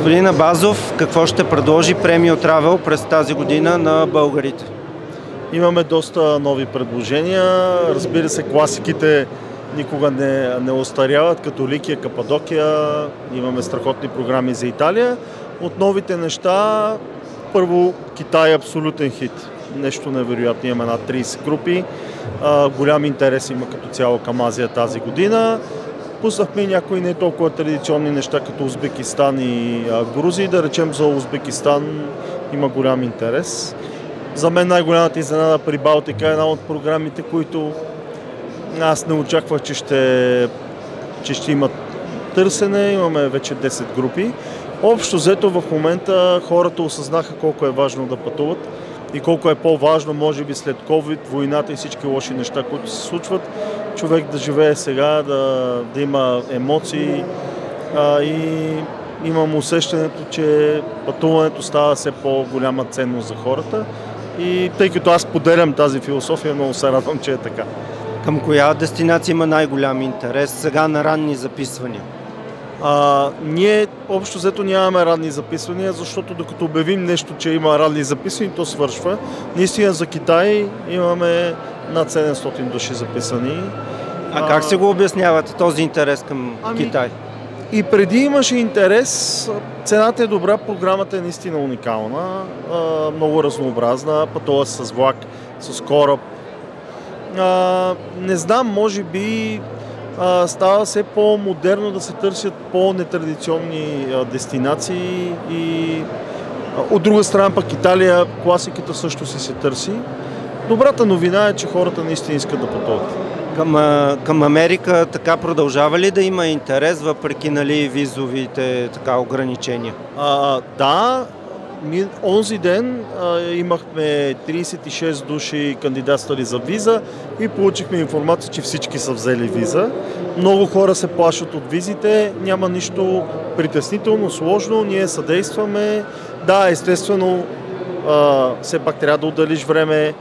Господин Абазов, какво ще предложи Premio Travel през тази година на българите? Имаме доста нови предложения. Разбира се, класиките никога не остаряват, като Ликия, Кападокия. Имаме страхотни програми за Италия. От новите неща, първо Китай е абсолютен хит. Нещо невероятно. Имаме над 30 групи. Голям интерес има като цяло към Азия тази година. Пуснахме някои не толкова традиционни неща, като Узбекистан и Грузия. Да речем за Узбекистан има голям интерес. За мен най-голямата изненада при Балтика е една от програмите, които аз не очаквах, че ще имат търсене. Имаме вече 10 групи. Общо взето в момента хората осъзнаха колко е важно да пътуват и колко е по-важно, може би след COVID, войната и всички лоши неща, които се случват, човек да живее сега, да има емоции и имам усещането, че пътуването става все по-голяма ценност за хората и тъй като аз поделям тази философия, много се радвам, че е така. Към коя дестинация има най-голям интерес сега на ранни записвания? Ние общо взето нямаме ранни записвания, защото докато обявим нещо, че има ранни записвания, то свършва. Наистина за Китай имаме над 700 души записани. А как се го обяснявате този интерес към Китай? И преди имаше интерес, цената е добра, програмата е наистина уникална, много разнообразна, пътува с влак, с кораб. Не знам, може би става все по-модерно да се търсят по-нетрадиционни дестинации и от друга страна пък Италия, класиката също се търси. Добрата новина е, че хората наистина искат да пътуват. Към Америка така продължава ли да има интерес, въпреки визовите ограничения? Да. Онзи ден имахме 36 души кандидатствали за виза и получихме информация, че всички са взели виза. Много хора се плашат от визите, няма нищо притеснително, сложно, ние съдействаме. Да, естествено, все пак трябва да отделиш време,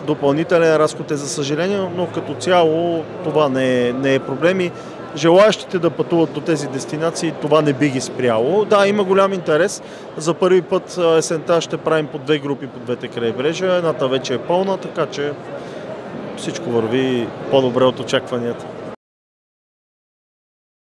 допълнителен разход е за съжаление, но като цяло това не е проблем. Желаящите да пътуват до тези дестинации, това не би ги спряло. Да, има голям интерес. За първи път есента ще правим по 2 групи по двете крайбрежия. Едната вече е пълна, така че всичко върви по-добре от очакванията.